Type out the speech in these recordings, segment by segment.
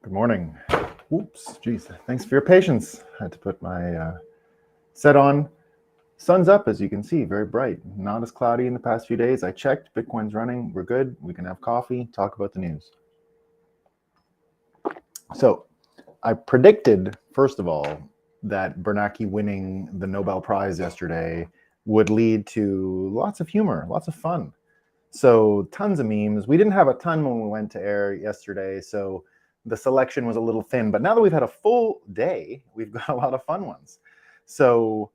Good morning. Whoops, geez. Thanks for your patience. I had to put my set on. Sun's up, as you can see, very bright. Not as cloudy in the past few days. I checked. Bitcoin's running. We're good. We can have coffee, talk about the news. So I predicted, first of all, that Bernanke winning the Nobel Prize yesterday would lead to lots of humor, lots of fun. So tons of memes. We didn't have a ton when we went to air yesterday, so the selection was a little thin. But now that we've had a full day, we've got a lot of fun ones. So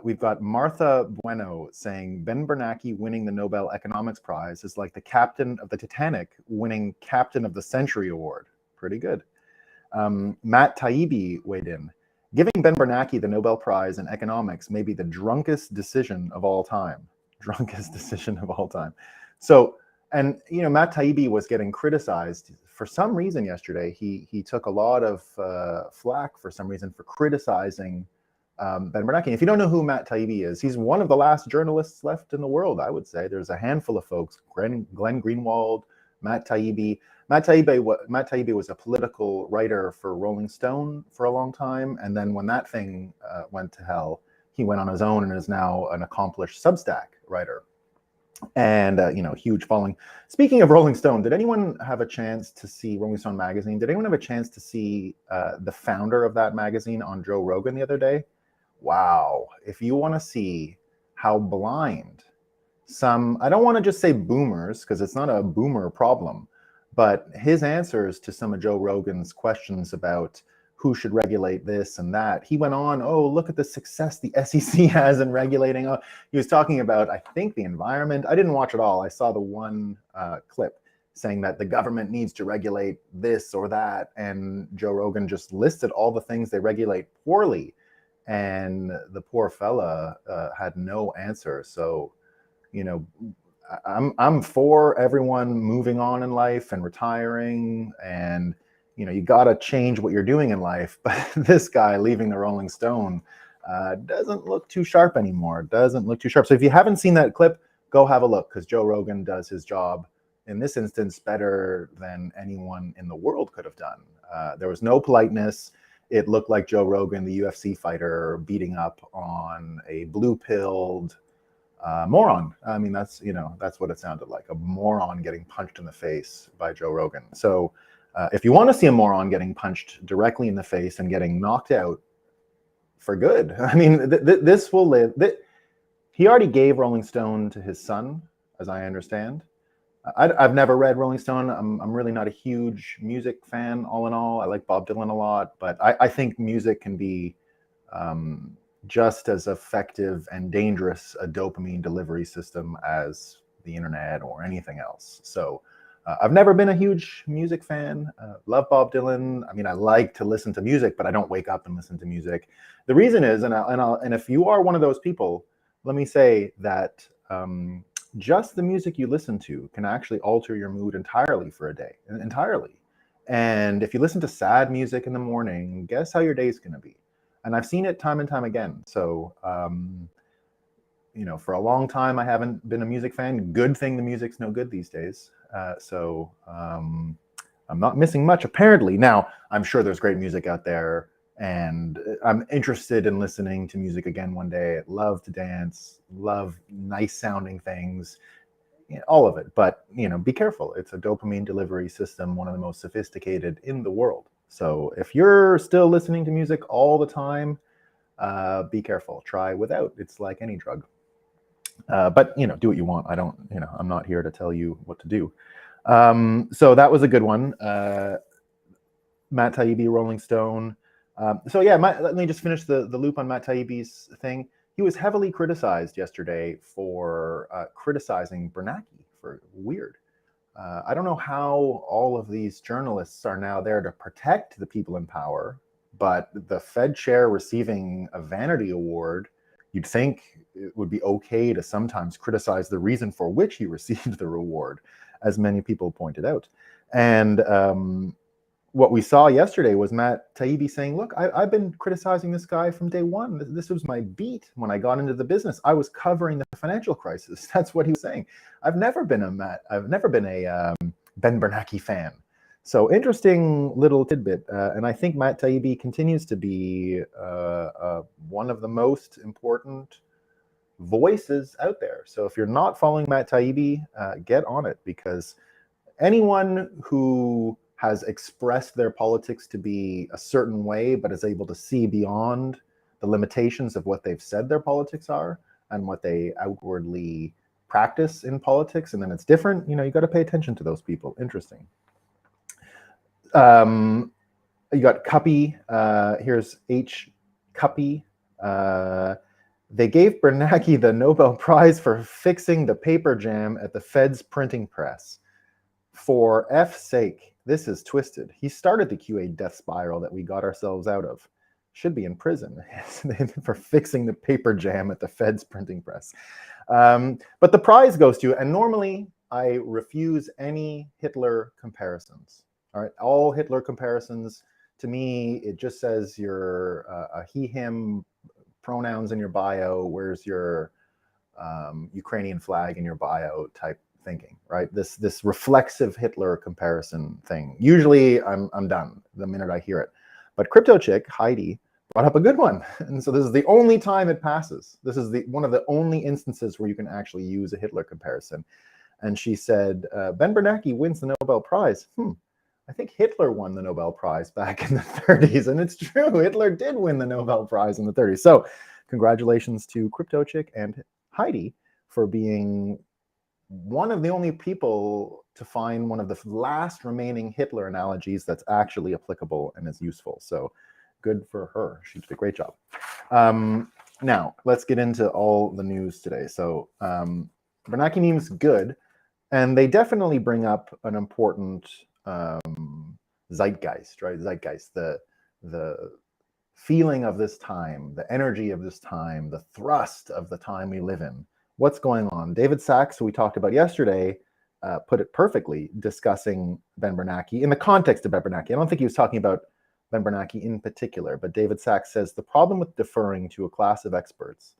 we've got Martha Bueno saying Ben Bernanke winning the Nobel Economics Prize is like the captain of the Titanic winning Captain of the Century Award. Pretty good. Matt Taibbi weighed in. Giving Ben Bernanke the Nobel Prize in economics may be the drunkest decision of all time. Drunkest decision of all time. So, and Matt Taibbi was getting criticized for some reason yesterday. He took a lot of flack for some reason for criticizing Ben Bernanke. If you don't know who Matt Taibbi is, he's one of the last journalists left in the world, I would say. There's a handful of folks, Glenn Greenwald, Matt Taibbi. Matt Taibbi was a political writer for Rolling Stone for a long time. And then when that thing went to hell, he went on his own and is now an accomplished Substack writer. And, huge following. Speaking of Rolling Stone, did anyone have a chance to see Rolling Stone magazine? Did anyone have a chance to see the founder of that magazine on Joe Rogan the other day? Wow. If you want to see how blind some, I don't want to just say boomers, because it's not a boomer problem, but his answers to some of Joe Rogan's questions about who should regulate this and that. He went on, look at the success the SEC has in regulating. He was talking about, I think, the environment. I didn't watch it all. I saw the one clip saying that the government needs to regulate this or that. And Joe Rogan just listed all the things they regulate poorly. And the poor fella had no answer. So, I'm for everyone moving on in life and retiring, and you got to change what you're doing in life. But this guy leaving the Rolling Stone doesn't look too sharp anymore. Doesn't look too sharp. So if you haven't seen that clip, go have a look, because Joe Rogan does his job in this instance better than anyone in the world could have done. There was no politeness. It looked like Joe Rogan, the UFC fighter, beating up on a blue-pilled moron. I mean, that's what it sounded like, a moron getting punched in the face by Joe Rogan. So if you want to see a moron getting punched directly in the face and getting knocked out for good, I mean, this will live. He already gave Rolling Stone to his son, as I understand. I've never read Rolling Stone. I'm really not a huge music fan, all in all. I like Bob Dylan a lot, but I think music can be just as effective and dangerous a dopamine delivery system as the internet or anything else. So I've never been a huge music fan. Love Bob Dylan. I mean, I like to listen to music, but I don't wake up and listen to music. The reason is, and if you are one of those people, let me say that just the music you listen to can actually alter your mood entirely for a day, entirely. And if you listen to sad music in the morning, guess how your day's going to be? And I've seen it time and time again. So, for a long time, I haven't been a music fan. Good thing the music's no good these days. So I'm not missing much, apparently. Now, I'm sure there's great music out there, and I'm interested in listening to music again one day. Love to dance, love nice sounding things, all of it. But, be careful. It's a dopamine delivery system, one of the most sophisticated in the world. So if you're still listening to music all the time, be careful. Try without. It's like any drug. But, do what you want. I'm not here to tell you what to do. So that was a good one. Matt Taibbi, Rolling Stone. Let me just finish the loop on Matt Taibbi's thing. He was heavily criticized yesterday for criticizing Bernanke for weird. I don't know how all of these journalists are now there to protect the people in power, but the Fed chair receiving a vanity award, you'd think it would be okay to sometimes criticize the reason for which he received the reward, as many people pointed out. And what we saw yesterday was Matt Taibbi saying, look, I've been criticizing this guy from day one. This was my beat when I got into the business. I was covering the financial crisis. That's what he was saying. I've never been a Ben Bernanke fan. So interesting little tidbit. And I think Matt Taibbi continues to be one of the most important voices out there. So if you're not following Matt Taibbi, get on it, because anyone who has expressed their politics to be a certain way, but is able to see beyond the limitations of what they've said their politics are and what they outwardly practice in politics, and then it's different, you got to pay attention to those people. Interesting. You got Cuppy. Here's H. Cuppy. They gave Bernanke the Nobel Prize for fixing the paper jam at the Fed's printing press. For F's sake, this is twisted. He started the QA death spiral that we got ourselves out of. Should be in prison for fixing the paper jam at the Fed's printing press. But the prize goes to, and normally I refuse any Hitler comparisons. All right, all Hitler comparisons, to me, it just says you're a he, him, pronouns in your bio, where's your Ukrainian flag in your bio type thinking, right? This reflexive Hitler comparison thing. Usually I'm done the minute I hear it. But Crypto Chick, Heidi, brought up a good one. And so this is the only time it passes. This is one of the only instances where you can actually use a Hitler comparison. And she said, Ben Bernanke wins the Nobel Prize. I think Hitler won the Nobel Prize back in the 30s. And it's true, Hitler did win the Nobel Prize in the 30s. So congratulations to Crypto Chick and Heidi for being one of the only people to find one of the last remaining Hitler analogies that's actually applicable and is useful. So good for her. She did a great job. Now, let's get into all the news today. So Bernanke meme's good, and they definitely bring up an important zeitgeist, right? Zeitgeist, the feeling of this time, the energy of this time, the thrust of the time we live in. What's going on? David Sachs, who we talked about yesterday, put it perfectly, discussing Ben Bernanke in the context of Ben Bernanke. I don't think he was talking about Ben Bernanke in particular, but David Sachs says the problem with deferring to a class of experts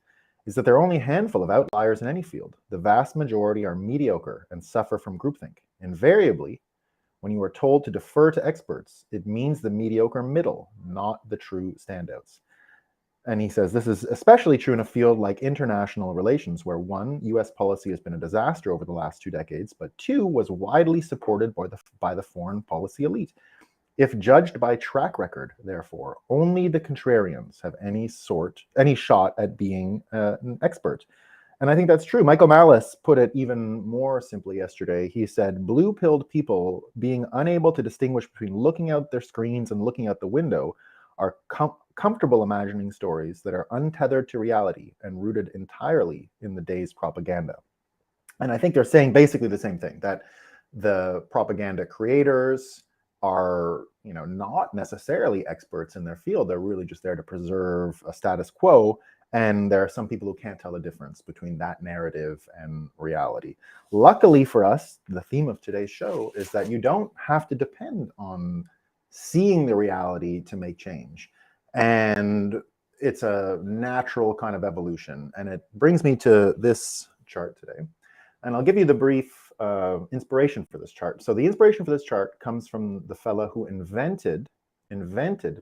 is that there are only a handful of outliers in any field. The vast majority are mediocre and suffer from groupthink. Invariably, when you are told to defer to experts, it means the mediocre middle, not the true standouts. And he says this is especially true in a field like international relations, where one, US policy has been a disaster over the last 2 decades, but two, was widely supported by the foreign policy elite. If judged by track record, therefore, only the contrarians have any shot at being an expert. And I think that's true. Michael Malice put it even more simply yesterday. He said, blue-pilled people being unable to distinguish between looking out their screens and looking out the window are comfortable imagining stories that are untethered to reality and rooted entirely in the day's propaganda. And I think they're saying basically the same thing, that the propaganda creators are, not necessarily experts in their field. They're really just there to preserve a status quo. And there are some people who can't tell the difference between that narrative and reality. Luckily for us, the theme of today's show is that you don't have to depend on seeing the reality to make change. And it's a natural kind of evolution. And it brings me to this chart today. And I'll give you the brief inspiration for this chart. So the inspiration for this chart comes from the fella who invented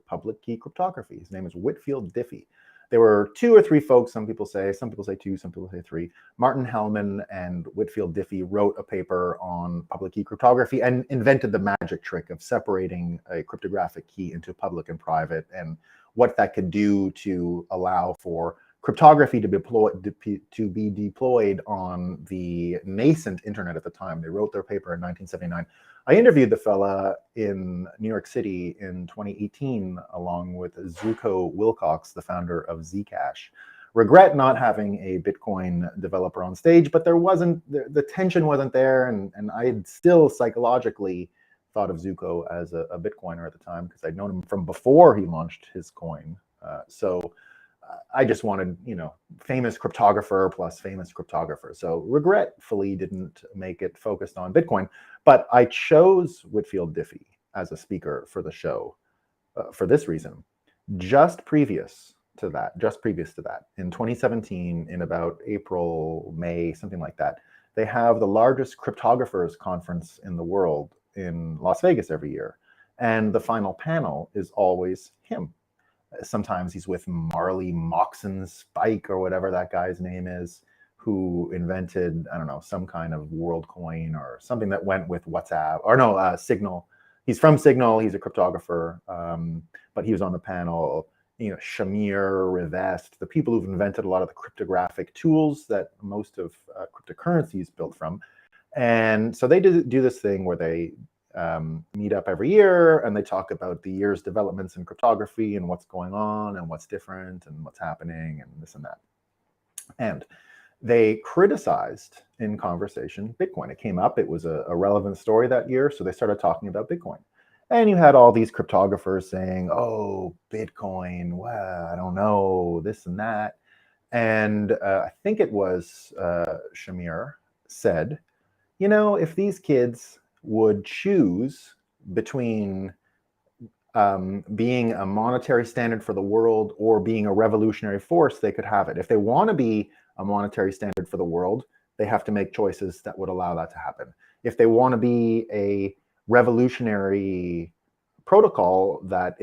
public key cryptography. His name is Whitfield Diffie. There were 2 or 3 folks, some people say 2, some people say 3. Martin Hellman and Whitfield Diffie wrote a paper on public key cryptography and invented the magic trick of separating a cryptographic key into public and private, and what that could do to allow for cryptography to be deployed on the nascent internet at the time. They wrote their paper in 1979. I interviewed the fella in New York City in 2018, along with Zuko Wilcox, the founder of Zcash. Regret not having a Bitcoin developer on stage, but the tension wasn't there, and I had still psychologically thought of Zuko as a Bitcoiner at the time, because I'd known him from before he launched his coin. So I just wanted, famous cryptographer plus famous cryptographer. So regretfully didn't make it focused on Bitcoin, but I chose Whitfield Diffie as a speaker for the show for this reason. Just previous to that, in 2017, in about April, May, something like that, they have the largest cryptographers conference in the world in Las Vegas every year. And the final panel is always him. Sometimes he's with Marley Moxon Spike or whatever that guy's name is, who invented, I don't know, some kind of world coin or something that went with WhatsApp, or no, Signal. He's from Signal, he's a cryptographer, but he was on the panel. You know, Shamir, Rivest, the people who've invented a lot of the cryptographic tools that most of cryptocurrency is built from. And so they do this thing where they meet up every year and they talk about the year's developments in cryptography and what's going on and what's different and what's happening and this and that. And they criticized in conversation Bitcoin. It came up, it was a relevant story that year, so they started talking about Bitcoin. And you had all these cryptographers saying, oh, Bitcoin, well, I don't know, this and that. And I think it was Shamir said, you know, if these kids would choose between being a monetary standard for the world or being a revolutionary force, they could have it. If they want to be a monetary standard for the world, they have to make choices that would allow that to happen. If they want to be a revolutionary protocol that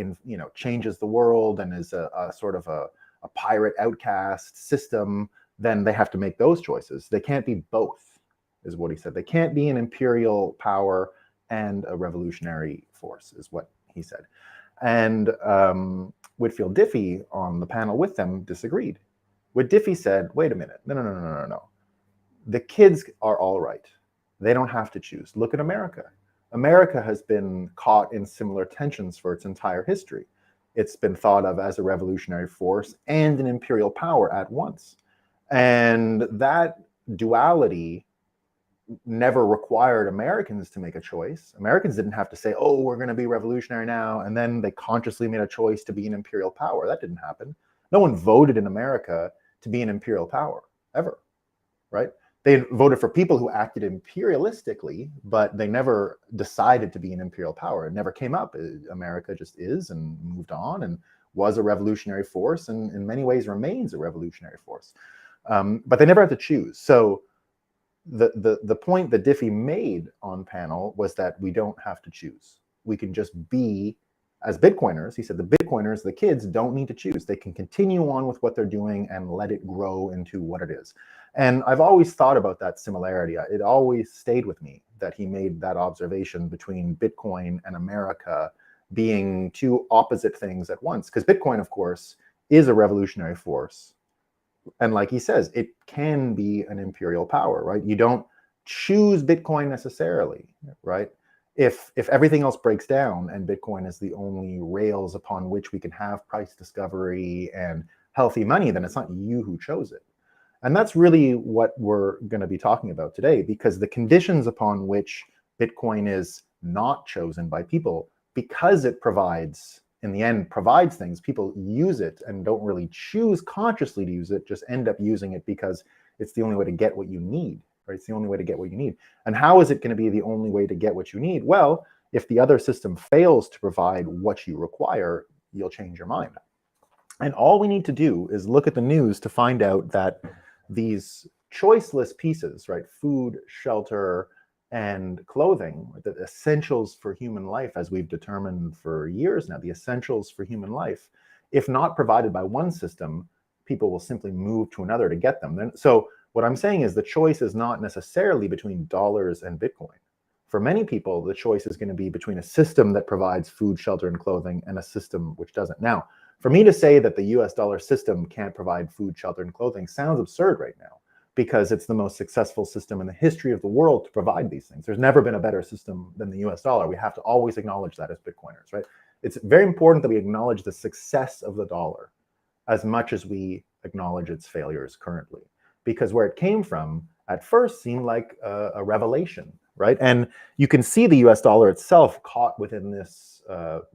changes the world and is a sort of a pirate outcast system, then they have to make those choices. They can't be both, is what he said. They can't be an imperial power and a revolutionary force, is what he said. And Whitfield Diffie on the panel with them disagreed. What Diffie said, wait a minute, no. The kids are all right. They don't have to choose. Look at America. America has been caught in similar tensions for its entire history. It's been thought of as a revolutionary force and an imperial power at once. And that duality never required Americans to make a choice. Americans didn't have to say, oh, we're going to be revolutionary now, and then they consciously made a choice to be an imperial power. That didn't happen. No one voted in America to be an imperial power, ever, right? They voted for people who acted imperialistically, but they never decided to be an imperial power. It never came up. America just is and moved on and was a revolutionary force and in many ways remains a revolutionary force. But they never had to choose. So the point that Diffie made on panel was that we don't have to choose. We can just be, as Bitcoiners, he said, the Bitcoiners, the kids, don't need to choose. They can continue on with what they're doing and let it grow into what it is. And I've always thought about that similarity. It always stayed with me that he made that observation between Bitcoin and America being two opposite things at once. Because Bitcoin, of course, is a revolutionary force. And like he says, it can be an imperial power, right? You don't choose Bitcoin necessarily, right? If everything else breaks down and Bitcoin is the only rails upon which we can have price discovery and healthy money, then it's not you who chose it. And that's really what we're going to be talking about today, because the conditions upon which Bitcoin is not chosen by people, because it provides, in the end, provides things, people use it and don't really choose consciously to use it, just end up using it because it's the only way to get what you need, right? It's the only way to get what you need. And how is it going to be the only way to get what you need? Well, if the other system fails to provide what you require, you'll change your mind. And all we need to do is look at the news to find out that these choiceless pieces, right? Food, shelter, and clothing, the essentials for human life, as we've determined for years now, the essentials for human life, if not provided by one system, people will simply move to another to get them. So what I'm saying is the choice is not necessarily between dollars and Bitcoin. For many people, the choice is going to be between a system that provides food, shelter, and clothing and a system which doesn't. Now, for me to say that the US dollar system can't provide food, shelter, and clothing sounds absurd right now, because it's the most successful system in the history of the world to provide these things. There's never been a better system than the US dollar. We have to always acknowledge that as Bitcoiners, right? It's very important that we acknowledge the success of the dollar as much as we acknowledge its failures currently, because where it came from at first seemed like a revelation, right? And you can see the US dollar itself caught within this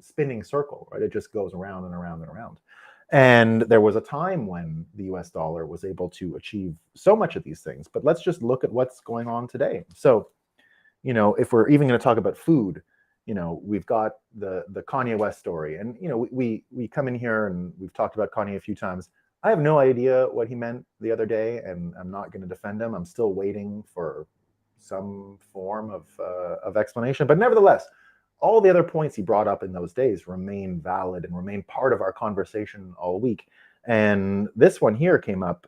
spinning circle, right? It just goes around and around and around. And there was a time when the US dollar was able to achieve so much of these things. But let's just look at what's going on today. So, if we're even going to talk about food, we've got the Kanye West story. And, we come in here and we've talked about Kanye a few times. I have no idea what he meant the other day, and I'm not going to defend him. I'm still waiting for some form of explanation. But nevertheless, all the other points he brought up in those days remain valid and remain part of our conversation all week. And this one here came up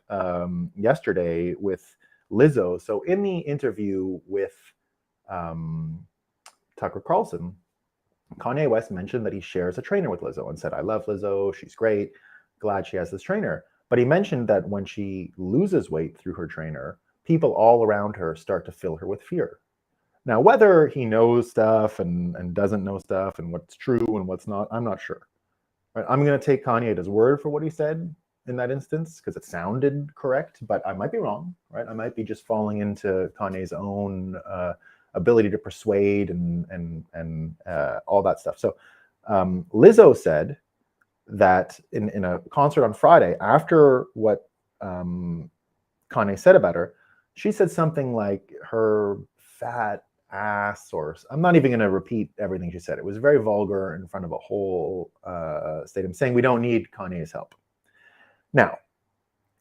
yesterday with Lizzo. So in the interview with Tucker Carlson, Kanye West mentioned that he shares a trainer with Lizzo and said, I love Lizzo, she's great, glad she has this trainer. But he mentioned that when she loses weight through her trainer, people all around her start to fill her with fear. Now, whether he knows stuff and doesn't know stuff and what's true and what's not, I'm not sure. Right? I'm going to take Kanye at his word for what he said in that instance because it sounded correct, but I might be wrong, right? I might be just falling into Kanye's own ability to persuade and all that stuff. So Lizzo said that in a concert on Friday, after what Kanye said about her, she said something like her fat ass, or I'm not even going to repeat everything she said. It was very vulgar in front of a whole stadium, saying we don't need Kanye's help. Now,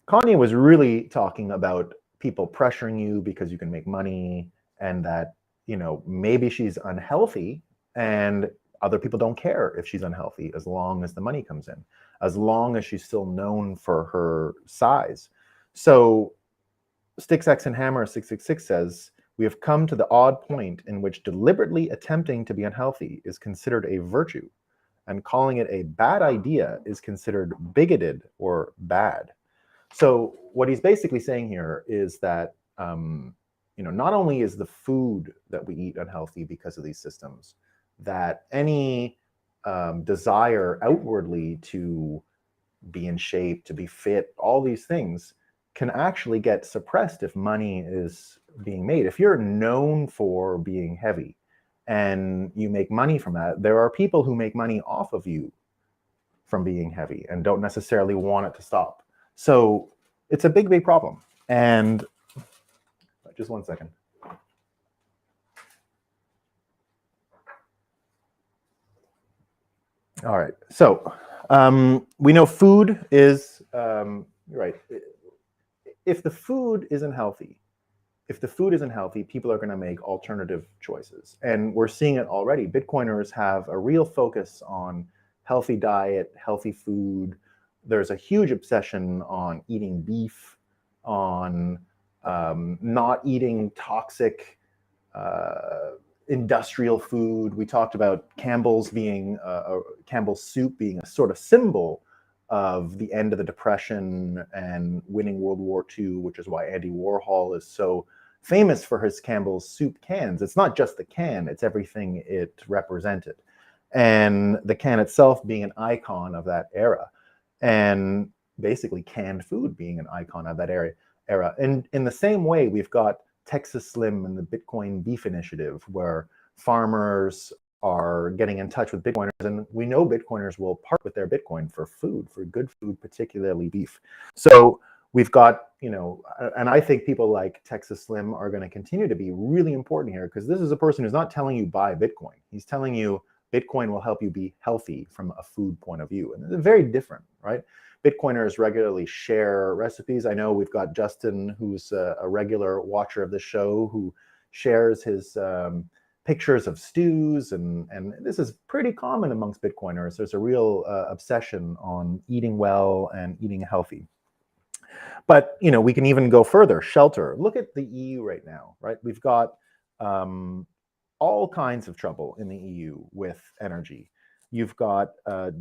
Kanye was really talking about people pressuring you because you can make money, and that, you know, maybe she's unhealthy and other people don't care if she's unhealthy as long as the money comes in, as long as she's still known for her size. So Sticks, X, and Hammer 666 says, we have come to the odd point in which deliberately attempting to be unhealthy is considered a virtue, and calling it a bad idea is considered bigoted or bad. So what he's basically saying here is that, you know, not only is the food that we eat unhealthy because of these systems, that any desire outwardly to be in shape, to be fit, all these things can actually get suppressed if money is being made. If you're known for being heavy and you make money from that, there are people who make money off of you from being heavy and don't necessarily want it to stop. So it's a big, big problem. And just one second. All right. So we know food is, right. If the food isn't healthy, people are going to make alternative choices. And we're seeing it already. Bitcoiners have a real focus on healthy diet, healthy food. There's a huge obsession on eating beef, on not eating toxic industrial food. We talked about Campbell's soup being a sort of symbol of the end of the Depression and winning World War II, which is why Andy Warhol is so famous for his Campbell's soup cans. It's not just the can, it's everything it represented. And the can itself being an icon of that era. And basically canned food being an icon of that era. And in the same way, we've got Texas Slim and the Bitcoin Beef Initiative, where farmers are getting in touch with Bitcoiners, and we know Bitcoiners will part with their Bitcoin for food, for good food, particularly beef. So we've got, you know, and I think people like Texas Slim are going to continue to be really important here, because this is a person who's not telling you buy Bitcoin. He's telling you Bitcoin will help you be healthy from a food point of view. And it's very different, right? Bitcoiners regularly share recipes. I know we've got Justin, who's a regular watcher of the show, who shares his pictures of stews, and this is pretty common amongst Bitcoiners. There's a real obsession on eating well and eating healthy. But, you know, we can even go further. Shelter. Look at the EU right now, right? We've got all kinds of trouble in the EU with energy. You've got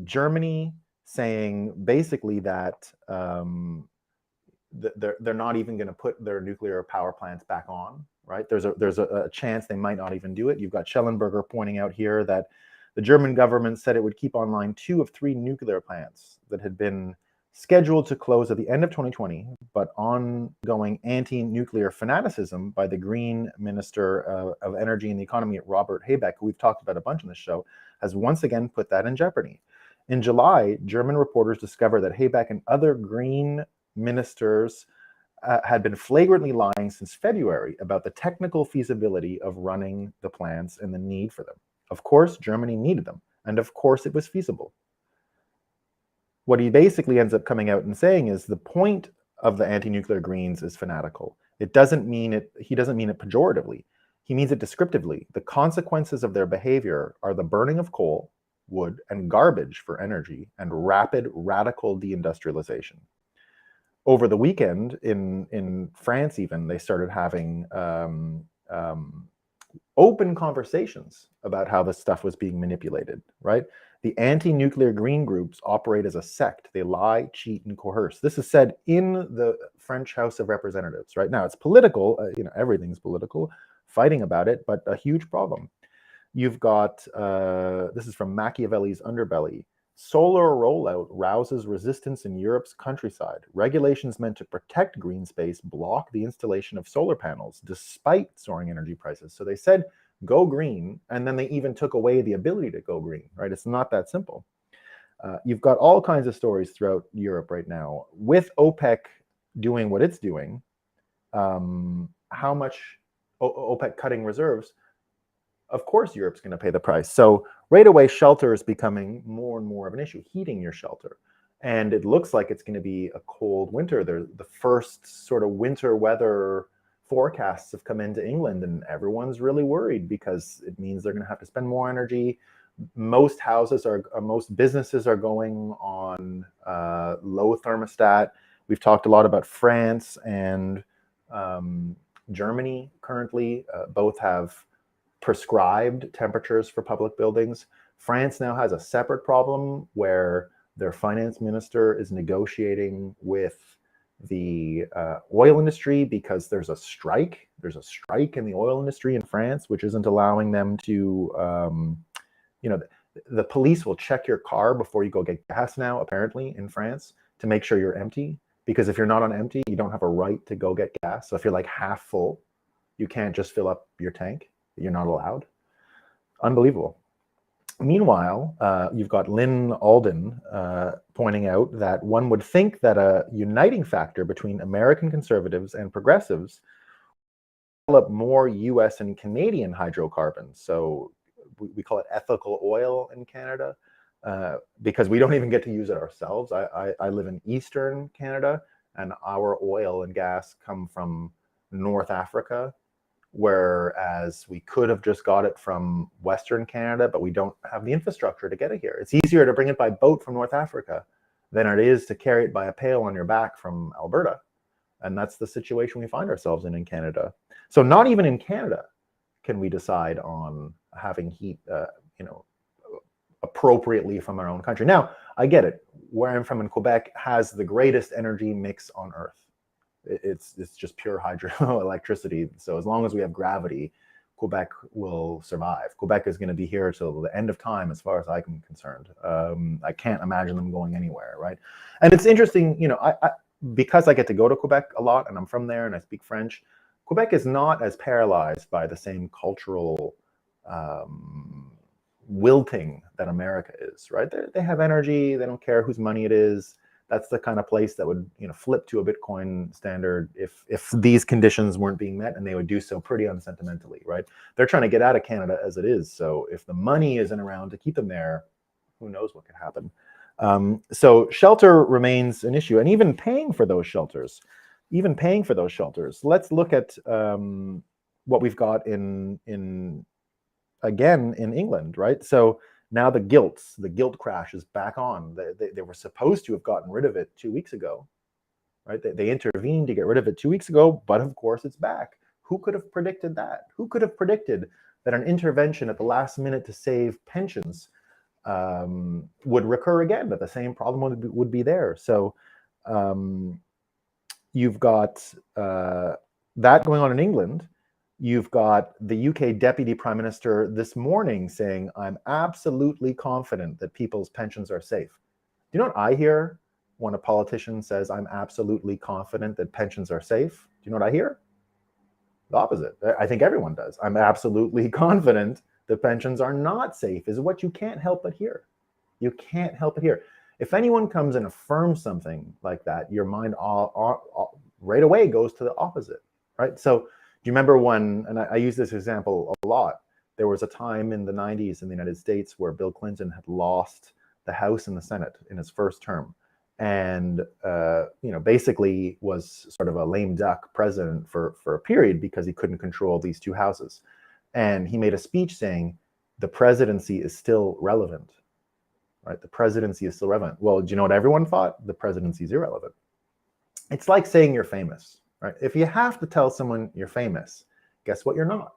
Germany saying basically that they're not even going to put their nuclear power plants back on, right? There's a chance they might not even do it. You've got Schellenberger pointing out here that the German government said it would keep online 2 of 3 nuclear plants that had been scheduled to close at the end of 2020, but ongoing anti-nuclear fanaticism by the Green Minister of Energy and the Economy, Robert Habeck, who we've talked about a bunch on this show, has once again put that in jeopardy. In July, German reporters discovered that Habeck and other Green ministers had been flagrantly lying since February about the technical feasibility of running the plants and the need for them. Of course, Germany needed them, and of course it was feasible. What he basically ends up coming out and saying is the point of the anti-nuclear Greens is fanatical, It doesn't mean it, he doesn't mean it pejoratively. He means it descriptively. The consequences of their behavior are the burning of coal, wood, and garbage for energy and rapid, radical deindustrialization. Over the weekend in France, even, they started having open conversations about how this stuff was being manipulated, right? The anti-nuclear green groups operate as a sect. They lie, cheat, and coerce. This is said in the French House of Representatives. Right now, it's political. Everything's political, fighting about it, but a huge problem. You've got, this is from Machiavelli's Underbelly. Solar rollout rouses resistance in Europe's countryside. Regulations meant to protect green space block the installation of solar panels despite soaring energy prices. So they said, go green, and then they even took away the ability to go green, right? It's not that simple. You've got all kinds of stories throughout Europe right now. With OPEC doing what it's doing, how much OPEC cutting reserves, of course Europe's going to pay the price. So right away, shelter is becoming more and more of an issue, heating your shelter. And it looks like it's going to be a cold winter. The first sort of winter weather forecasts have come into England, and everyone's really worried because it means they're going to have to spend more energy. Most businesses are going on low thermostat. We've talked a lot about France and Germany currently. Both have prescribed temperatures for public buildings. France now has a separate problem where their finance minister is negotiating with the oil industry because there's a strike. There's a strike in the oil industry in France, which isn't allowing them to, the police will check your car before you go get gas now, apparently, in France, to make sure you're empty. Because if you're not on empty, you don't have a right to go get gas. So if you're like half full, you can't just fill up your tank. You're not allowed. Unbelievable. Meanwhile, you've got Lynn Alden pointing out that one would think that a uniting factor between American conservatives and progressives develop more US and Canadian hydrocarbons. So we call it ethical oil in Canada because we don't even get to use it ourselves. I live in Eastern Canada, and our oil and gas come from North Africa, whereas we could have just got it from Western Canada, but we don't have the infrastructure to get it here. It's easier to bring it by boat from North Africa than it is to carry it by a pail on your back from Alberta. And that's the situation we find ourselves in Canada. So not even in Canada can we decide on having heat, appropriately from our own country. Now, I get it. Where I'm from in Quebec has the greatest energy mix on Earth. It's just pure hydroelectricity. So as long as we have gravity, Quebec will survive. Quebec is going to be here till the end of time, as far as I'm concerned. I can't imagine them going anywhere, right? And it's interesting, because I get to go to Quebec a lot, and I'm from there, and I speak French. Quebec is not as paralyzed by the same cultural wilting that America is, right? They have energy. They don't care whose money it is. That's the kind of place that would, flip to a Bitcoin standard if these conditions weren't being met, and they would do so pretty unsentimentally, right? They're trying to get out of Canada as it is. So if the money isn't around to keep them there, who knows what could happen? So shelter remains an issue, and even paying for those shelters. Let's look at what we've got in England, right? So now the guilt crash is back on. They were supposed to have gotten rid of it 2 weeks ago, right? They intervened to get rid of it 2 weeks ago, but of course it's back. Who could have predicted that? Who could have predicted that an intervention at the last minute to save pensions would recur again, that the same problem would be there? So you've got that going on in England. You've got the UK Deputy Prime Minister this morning saying, I'm absolutely confident that people's pensions are safe. Do you know what I hear when a politician says, I'm absolutely confident that pensions are safe? Do you know what I hear? The opposite. I think everyone does. I'm absolutely confident that pensions are not safe, is what you can't help but hear. You can't help but hear. If anyone comes and affirms something like that, your mind right away goes to the opposite, right? So do you remember when, and I use this example a lot, there was a time in the 90s in the United States where Bill Clinton had lost the House and the Senate in his first term. and basically was sort of a lame duck president for a period because he couldn't control these two houses. And he made a speech saying the presidency is still relevant, right? The presidency is still relevant. Well, do you know what everyone thought? The presidency is irrelevant. It's like saying you're famous, right? If you have to tell someone you're famous, guess what? You're not,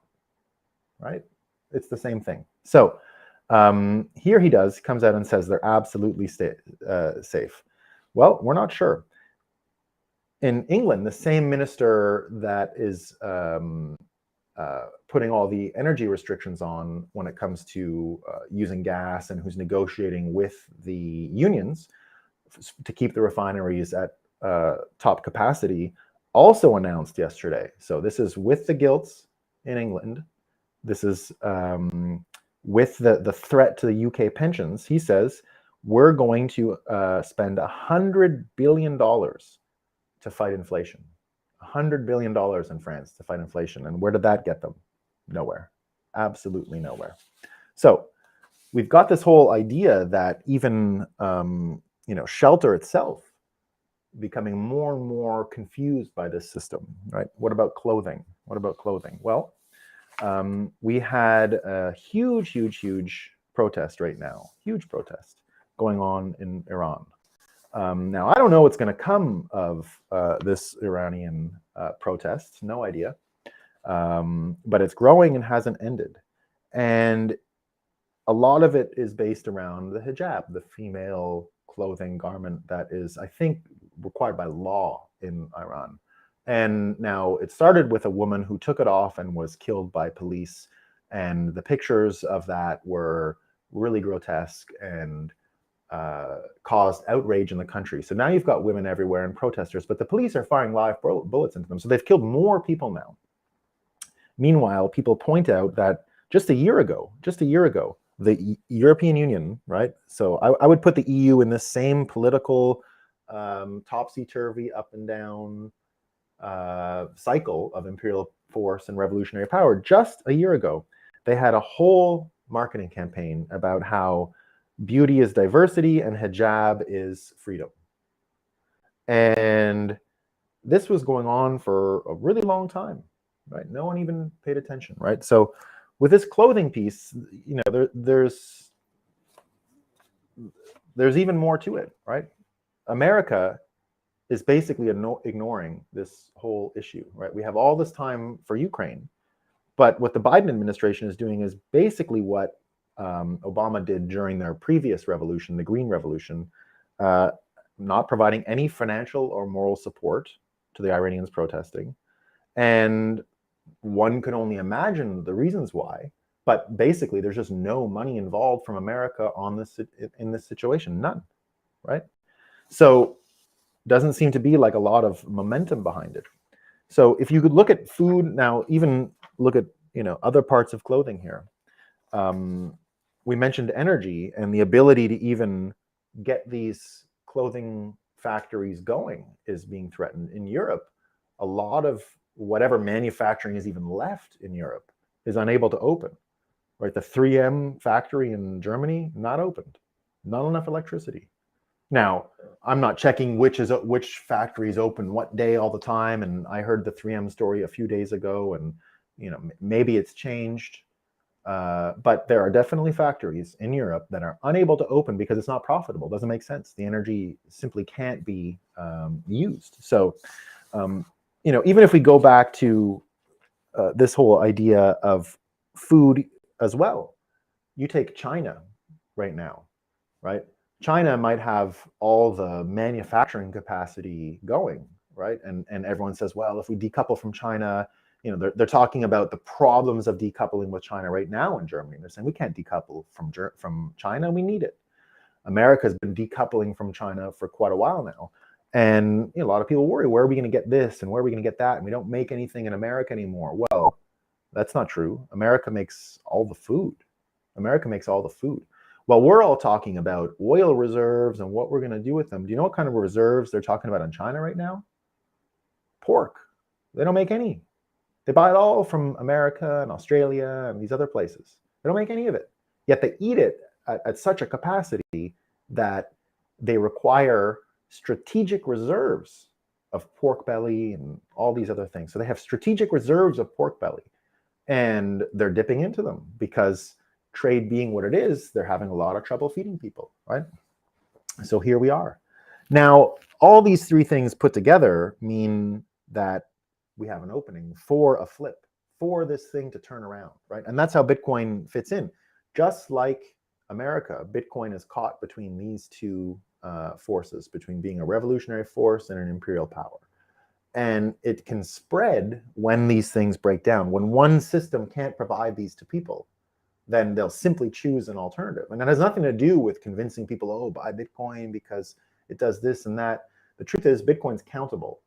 right? It's the same thing. So here he comes out and says they're absolutely safe. Well, we're not sure. In England, the same minister that is putting all the energy restrictions on when it comes to using gas, and who's negotiating with the unions to keep the refineries at top capacity, also announced yesterday. So this is with the gilts in England. This is with the threat to the UK pensions. He says, we're going to spend $100 billion to fight inflation. $100 billion in France to fight inflation. And where did that get them? Nowhere. Absolutely nowhere. So we've got this whole idea that even shelter itself becoming more and more confused by this system, right? What about clothing? What about clothing? Well, we had a huge protest right now, huge protest going on in Iran. Now, I don't know what's going to come of this Iranian protest, no idea, but it's growing and hasn't ended. And a lot of it is based around the hijab, the female clothing garment that is, I think, required by law in Iran. And now it started with a woman who took it off and was killed by police. And the pictures of that were really grotesque and caused outrage in the country. So now you've got women everywhere and protesters, but the police are firing live bullets into them. So they've killed more people now. Meanwhile, people point out that just a year ago, the European Union, right? So I would put the EU in this same political topsy-turvy, up and down cycle of imperial force and revolutionary power. Just a year ago, they had a whole marketing campaign about how beauty is diversity and hijab is freedom. And this was going on for a really long time, right? No one even paid attention, right? So with this clothing piece, there's even more to it, right? America is basically ignoring this whole issue, right? We have all this time for Ukraine, but what the Biden administration is doing is basically what Obama did during their previous revolution, the Green Revolution, not providing any financial or moral support to the Iranians protesting. And one can only imagine the reasons why, but basically there's just no money involved from America in this situation, none, right? So doesn't seem to be like a lot of momentum behind it. So if you could look at food now, even look at other parts of clothing here. We mentioned energy, and the ability to even get these clothing factories going is being threatened. In Europe, a lot of whatever manufacturing is even left in Europe is unable to open, right? The 3M factory in Germany, not opened, not enough electricity. Now, I'm not checking which factories open what day all the time, and I heard the 3M story a few days ago, and maybe it's changed. But there are definitely factories in Europe that are unable to open because it's not profitable. It doesn't make sense. The energy simply can't be used. So, even if we go back to this whole idea of food as well, you take China right now, right? China might have all the manufacturing capacity going, right? And everyone says, well, if we decouple from China, they're talking about the problems of decoupling with China right now in Germany. They're saying we can't decouple from China. We need it. America has been decoupling from China for quite a while now. And a lot of people worry, where are we going to get this and where are we going to get that? And we don't make anything in America anymore. Well, that's not true. America makes all the food. America makes all the food. Well, we're all talking about oil reserves and what we're going to do with them. Do you know what kind of reserves they're talking about in China right now? Pork. They don't make any. They buy it all from America and Australia and these other places. They don't make any of it. Yet they eat it at such a capacity that they require strategic reserves of pork belly and all these other things. So they have strategic reserves of pork belly, and they're dipping into them because trade being what it is, they're having a lot of trouble feeding people, right? So here we are. Now, all these three things put together mean that we have an opening for a flip, for this thing to turn around, right? And that's how Bitcoin fits in. Just like America, Bitcoin is caught between these two forces, between being a revolutionary force and an imperial power. And it can spread when these things break down. When one system can't provide these to people, then they'll simply choose an alternative. And that has nothing to do with convincing people, oh, buy Bitcoin because it does this and that. The truth is Bitcoin's countable,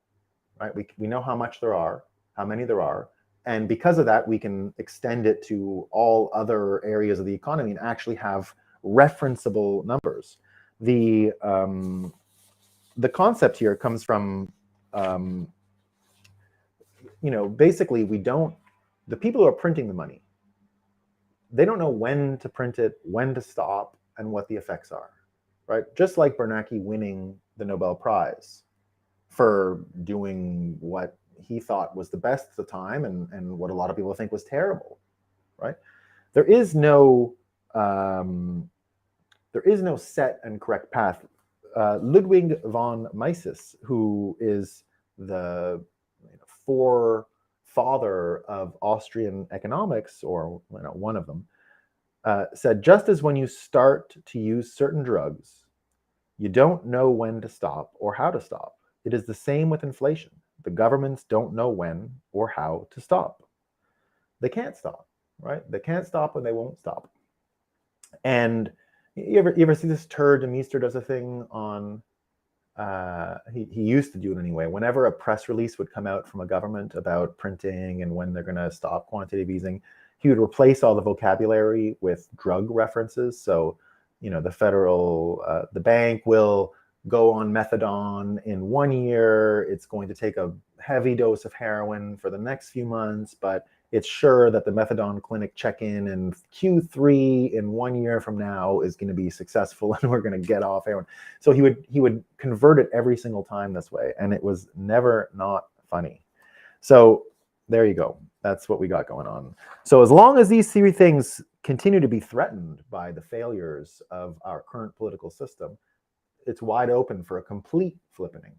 right? We know how much there are, how many there are. And because of that, we can extend it to all other areas of the economy and actually have referenceable numbers. The concept here comes from, basically the people who are printing the money, they don't know when to print it, when to stop, and what the effects are, right? Just like Bernanke winning the Nobel Prize for doing what he thought was the best at the time and what a lot of people think was terrible, right? There is no set and correct path. Ludwig von Mises, who is the forefather of Austrian economics, or one of them, said, just as when you start to use certain drugs, you don't know when to stop or how to stop. It is the same with inflation. The governments don't know when or how to stop. They can't stop, right? They can't stop and they won't stop. And you ever see this turd de Meester does a thing on, he used to do it anyway. Whenever a press release would come out from a government about printing and when they're going to stop quantitative easing, he would replace all the vocabulary with drug references. So, the bank will go on methadone in 1 year. It's going to take a heavy dose of heroin for the next few months, but it's sure that the methadone clinic check-in in Q3 in 1 year from now is going to be successful and we're going to get off heroin. So he would convert it every single time this way, and it was never not funny. So there you go. That's what we got going on. So as long as these three things continue to be threatened by the failures of our current political system, it's wide open for a complete flippening,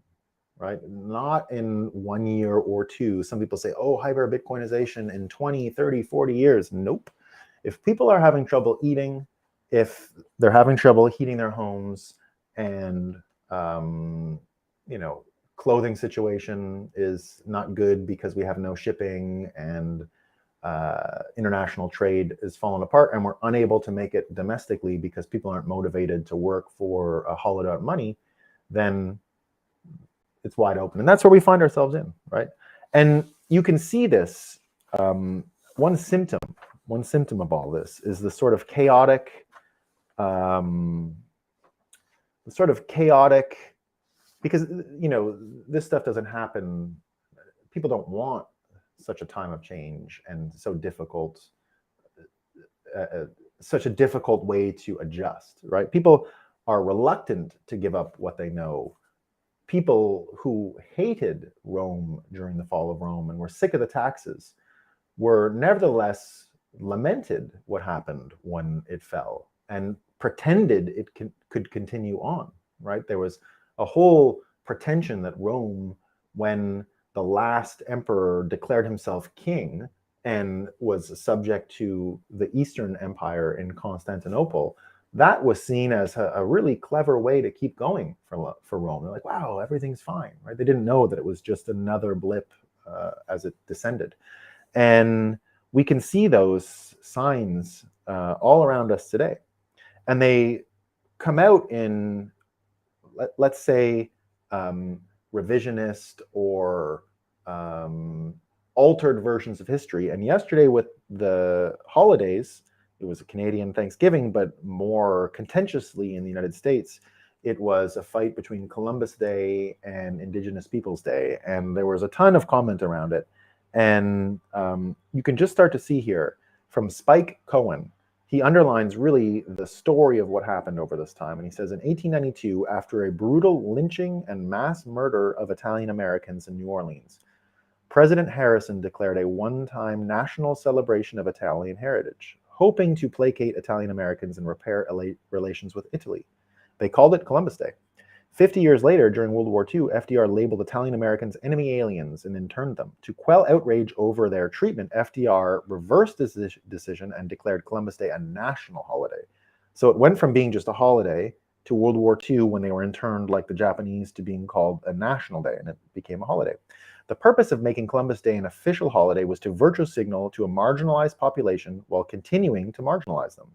right? Not in 1 year or two. Some people say, oh, hyper-Bitcoinization in 20, 30, 40 years. Nope. If people are having trouble eating, if they're having trouble heating their homes, and, clothing situation is not good because we have no shipping, and international trade is falling apart, and we're unable to make it domestically because people aren't motivated to work for a hollowed out money, then it's wide open. And that's where we find ourselves in, right? And you can see this, one symptom of all this is the sort of chaotic, because, this stuff doesn't happen. People don't want such a time of change and so difficult, such a difficult way to adjust, right? People are reluctant to give up what they know. People who hated Rome during the fall of Rome and were sick of the taxes were nevertheless lamented what happened when it fell and pretended it could continue on, right? There was a whole pretension that Rome, when the last emperor declared himself king and was subject to the Eastern Empire in Constantinople, that was seen as a really clever way to keep going for Rome. They're like, wow, everything's fine, right? They didn't know that it was just another blip as it descended. And we can see those signs all around us today. And they come out in, let's say, revisionist or altered versions of history. And yesterday with the holidays, it was a Canadian Thanksgiving, but more contentiously in the United States, it was a fight between Columbus Day and Indigenous Peoples Day. And there was a ton of comment around it. And you can just start to see here, from Spike Cohen he underlines really the story of what happened over this time. And he says, in 1892, after a brutal lynching and mass murder of Italian Americans in New Orleans, President Harrison declared a one-time national celebration of Italian heritage, hoping to placate Italian Americans and repair relations with Italy. They called it Columbus Day. 50 years later, during World War II, FDR labeled Italian Americans enemy aliens and interned them. To quell outrage over their treatment, FDR reversed this decision and declared Columbus Day a national holiday. So it went from being just a holiday to World War II, when they were interned like the Japanese, to being called a national day, and it became a holiday. The purpose of making Columbus Day an official holiday was to virtue signal to a marginalized population while continuing to marginalize them.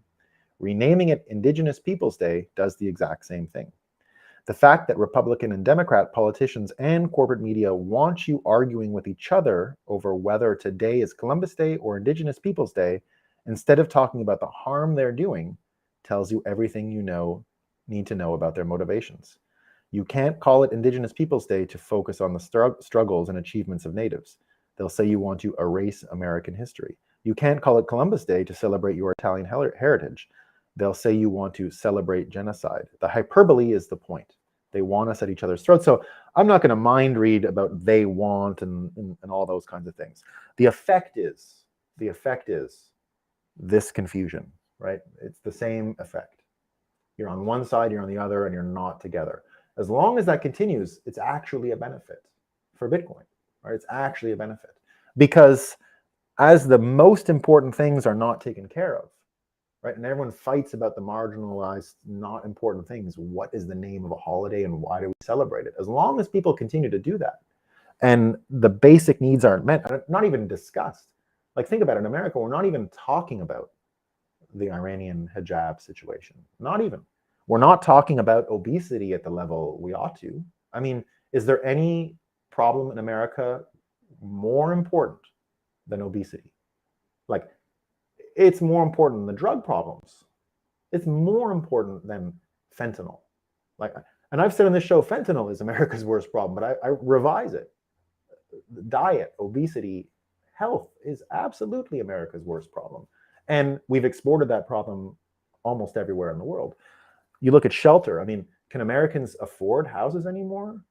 Renaming it Indigenous Peoples Day does the exact same thing. The fact that Republican and Democrat politicians and corporate media want you arguing with each other over whether today is Columbus Day or Indigenous Peoples Day, instead of talking about the harm they're doing, tells you everything you need to know about their motivations. You can't call it Indigenous Peoples Day to focus on the struggles and achievements of natives. They'll say you want to erase American history. You can't call it Columbus Day to celebrate your Italian heritage. They'll say you want to celebrate genocide. The hyperbole is the point. They want us at each other's throats. So I'm not going to mind read about they want and all those kinds of things. The effect is this confusion, right? It's the same effect. You're on one side, you're on the other, and you're not together. As long as that continues, it's actually a benefit for Bitcoin, right? It's actually a benefit, because as the most important things are not taken care of, right? And everyone fights about the marginalized, not important things. What is the name of a holiday and why do we celebrate it? As long as people continue to do that and the basic needs aren't met, not even discussed. Like, think about it. In America, we're not even talking about the Iranian hijab situation. Not even. We're not talking about obesity at the level we ought to. I mean, is there any problem in America more important than obesity? Like, it's more important than the drug problems. It's more important than fentanyl. Like, and I've said on this show, fentanyl is America's worst problem, but I revise it. Diet, obesity, health is absolutely America's worst problem. And we've exported that problem almost everywhere in the world. You look at shelter. I mean, can Americans afford houses anymore?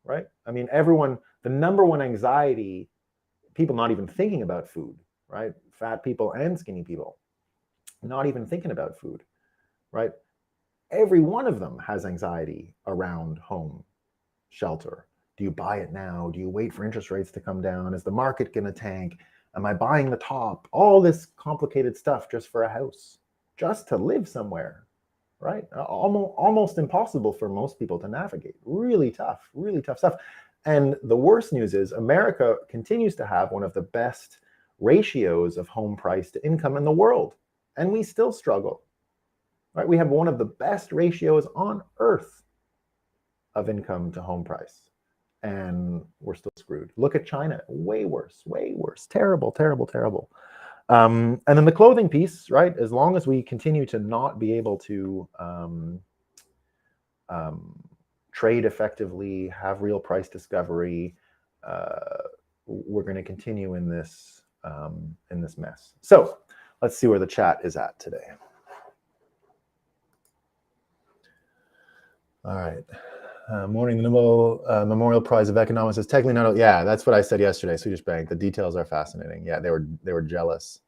Right? I mean, everyone, the number one anxiety, people not even thinking about food, right? Fat people and skinny people, not even thinking about food, right? Every one of them has anxiety around home, shelter. Do you buy it now? Do you wait for interest rates to come down? Is the market going to tank? Am I buying the top? All this complicated stuff just for a house, just to live somewhere, right? Almost impossible for most people to navigate. Really tough stuff. And the worst news is America continues to have one of the best ratios of home price to income in the world, and we still struggle, right? We have one of the best ratios on earth of income to home price, and we're still screwed. Look at China, way worse, terrible. And then the clothing piece, right? As long as we continue to not be able to trade effectively, have real price discovery, we're going to continue in this mess. So let's see where the chat is at today. All right. Morning, the Nobel Memorial Prize of Economics is technically not. Yeah, that's what I said yesterday. Swedish Bank. The details are fascinating. Yeah, they were jealous.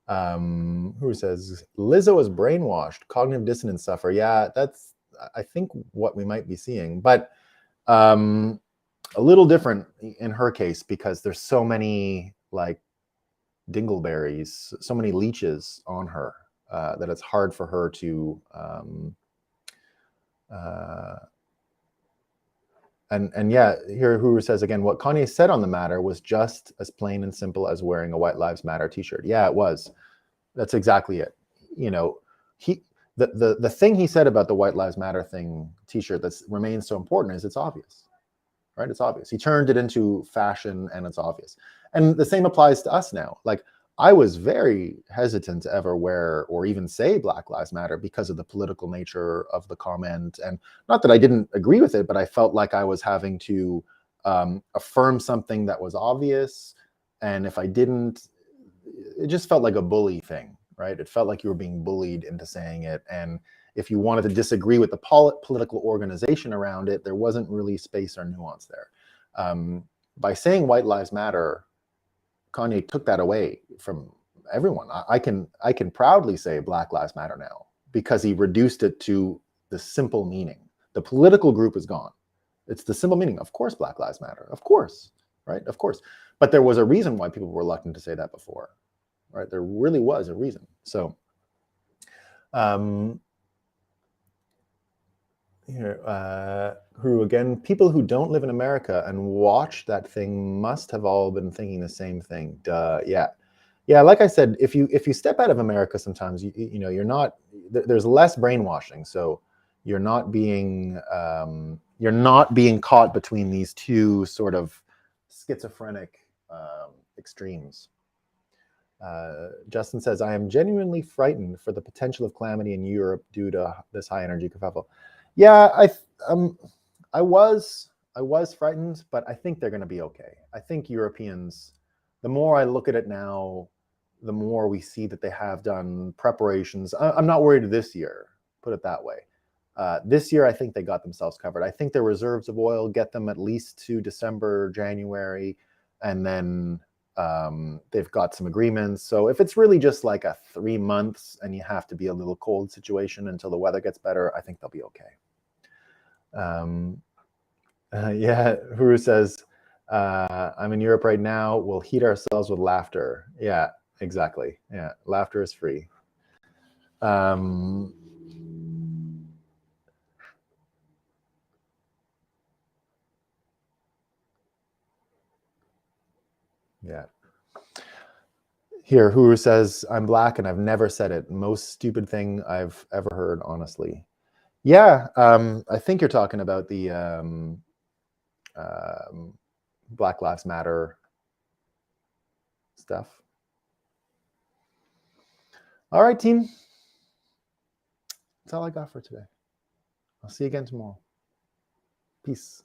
Who says Lizzo is brainwashed? Cognitive dissonance suffer. Yeah, that's I think what we might be seeing, but a little different in her case because there's so many like dingleberries, so many leeches on her that it's hard for her to and yeah, here Huru says again, what Kanye said on the matter was just as plain and simple as wearing a White Lives Matter t-shirt. Yeah, it was. That's exactly it. You know, the thing he said about the White Lives Matter thing t-shirt that remains so important is it's obvious, right? It's obvious. He turned it into fashion and it's obvious. And the same applies to us now. Like, I was very hesitant to ever wear or even say Black Lives Matter because of the political nature of the comment. And not that I didn't agree with it, but I felt like I was having to affirm something that was obvious. And if I didn't, it just felt like a bully thing, right? It felt like you were being bullied into saying it. And if you wanted to disagree with the political organization around it, there wasn't really space or nuance there. By saying white lives matter, Kanye took that away from everyone. I can proudly say Black Lives Matter now because he reduced it to the simple meaning. The political group is gone. It's the simple meaning. Of course, Black Lives Matter. Of course, right? Of course. But there was a reason why people were reluctant to say that before, right? There really was a reason. So, here, who again, people who don't live in America and watch that thing must have all been thinking the same thing. Duh, yeah. Like I said, if you step out of America, sometimes you know you're not. There's less brainwashing, so you're not being caught between these two sort of schizophrenic extremes. Justin says, I am genuinely frightened for the potential of calamity in Europe due to this high energy kerfuffle. Yeah, I was frightened, but I think they're going to be okay. I think Europeans, the more I look at it now, the more we see that they have done preparations. I'm not worried this year, put it that way. This year, I think they got themselves covered. I think their reserves of oil get them at least to December, January, and then they've got some agreements. So if it's really just like a 3 months and you have to be a little cold situation until the weather gets better, I think they'll be okay. Yeah, Huru says, I'm in Europe right now. We'll heat ourselves with laughter. Yeah, exactly. Yeah, laughter is free. Yeah. Here, Huru says, I'm Black and I've never said it. Most stupid thing I've ever heard, honestly. Yeah, I think you're talking about the Black Lives Matter stuff. All right, team. That's all I got for today. I'll see you again tomorrow. Peace.